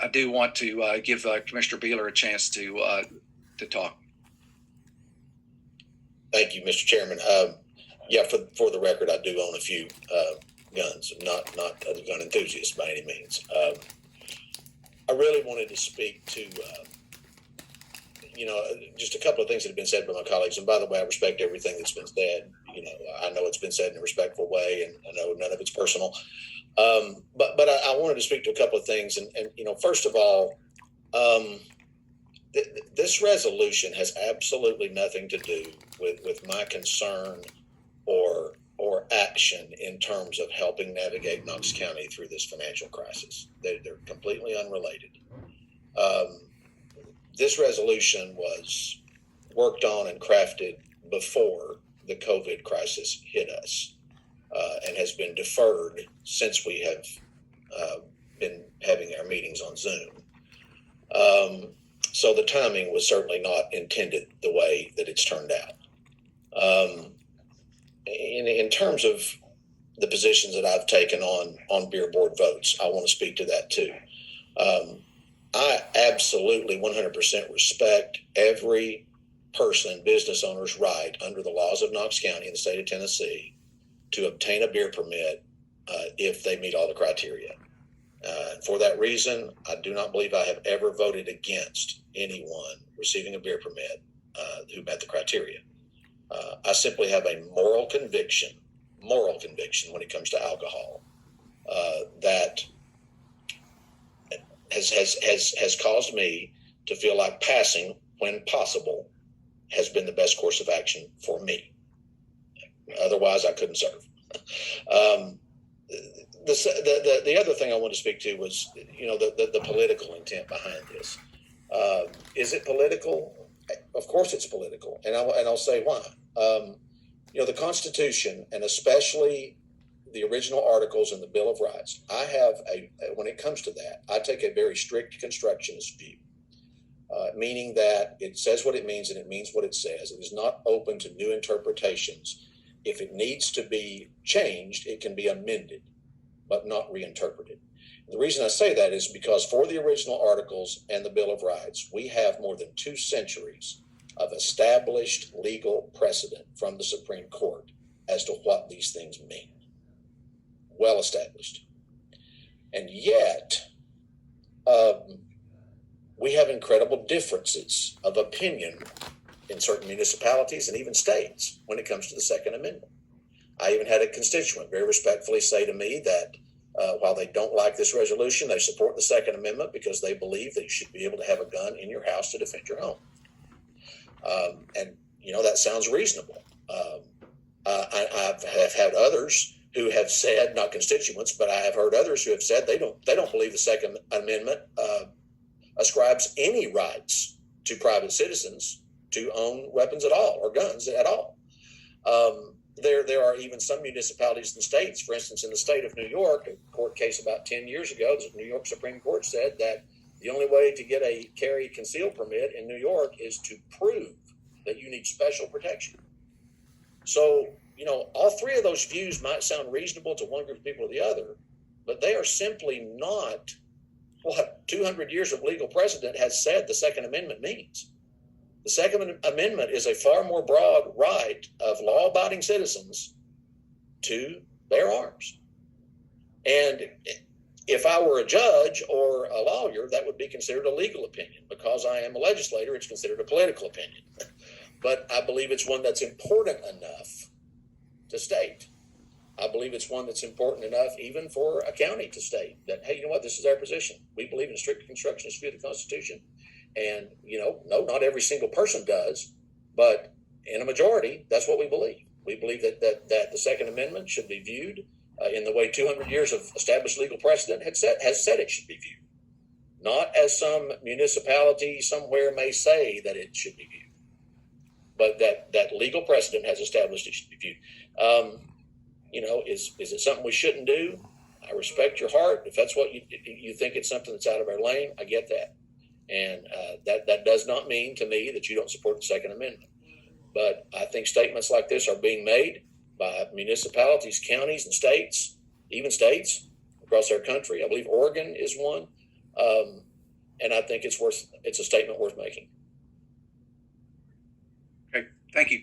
I do want to give Commissioner Beeler a chance to talk. Thank you, Mr. Chairman. Yeah, for the record, I do own a few guns. I'm not a gun enthusiast by any means. I really wanted to speak to, just a couple of things that have been said by my colleagues. And by the way, I respect everything that's been said. I know it's been said in a respectful way, and I know none of it's personal. But I wanted to speak to a couple of things. And first of all, this resolution has absolutely nothing to do with my concern or action in terms of helping navigate Knox County through this financial crisis. They're completely unrelated. This resolution was worked on and crafted before the COVID crisis hit us, and has been deferred since we have been having our meetings on Zoom. So the timing was certainly not intended the way that it's turned out. In terms of the positions that I've taken on beer board votes, I want to speak to that too. I absolutely 100% respect every person, business owner's right under the laws of Knox County in the state of Tennessee to obtain a beer permit if they meet all the criteria. For that reason, I do not believe I have ever voted against anyone receiving a beer permit who met the criteria. I simply have a moral conviction when it comes to alcohol that has caused me to feel like passing, when possible, has been the best course of action for me. Otherwise, I couldn't serve. The other thing I want to speak to was, the political intent behind this. Is it political? Of course it's political, and I'll say why. The Constitution, and especially the original articles in the Bill of Rights, I have when it comes to that, I take a very strict constructionist view, meaning that it says what it means and it means what it says. It is not open to new interpretations. If it needs to be changed, it can be amended, but not reinterpreted. The reason I say that is because for the original articles and the Bill of Rights, we have more than 2 centuries of established legal precedent from the Supreme Court as to what these things mean. Well established. And yet, we have incredible differences of opinion in certain municipalities and even states when it comes to the Second Amendment. I even had a constituent very respectfully say to me that while they don't like this resolution, they support the Second Amendment because they believe that you should be able to have a gun in your house to defend your home. And that sounds reasonable. I've had others who have said, not constituents, but I have heard others who have said they don't believe the Second Amendment ascribes any rights to private citizens to own weapons at all or guns at all. There are even some municipalities and states, for instance, in the state of New York, a court case about 10 years ago, the New York Supreme Court said that the only way to get a carry concealed permit in New York is to prove that you need special protection. So, all 3 of those views might sound reasonable to one group of people or the other, but they are simply not what 200 years of legal precedent has said the Second Amendment means. The Second Amendment is a far more broad right of law-abiding citizens to bear arms. And if I were a judge or a lawyer, that would be considered a legal opinion. Because I am a legislator, it's considered a political opinion. But I believe it's one that's important enough to state. I believe it's one that's important enough even for a county to state that, hey, you know what, this is our position. We believe in a strict constructionist view of the Constitution. And, no, not every single person does, but in a majority, that's what we believe. We believe that the Second Amendment should be viewed in the way 200 years of established legal precedent has said it should be viewed. Not as some municipality somewhere may say that it should be viewed, but that legal precedent has established it should be viewed. Is it something we shouldn't do? I respect your heart. If that's what you think it's something that's out of our lane, I get that. And that does not mean to me that you don't support the Second Amendment. But I think statements like this are being made by municipalities, counties, and states, even states across our country. I believe Oregon is one. and I think it's a statement worth making. Okay, thank you.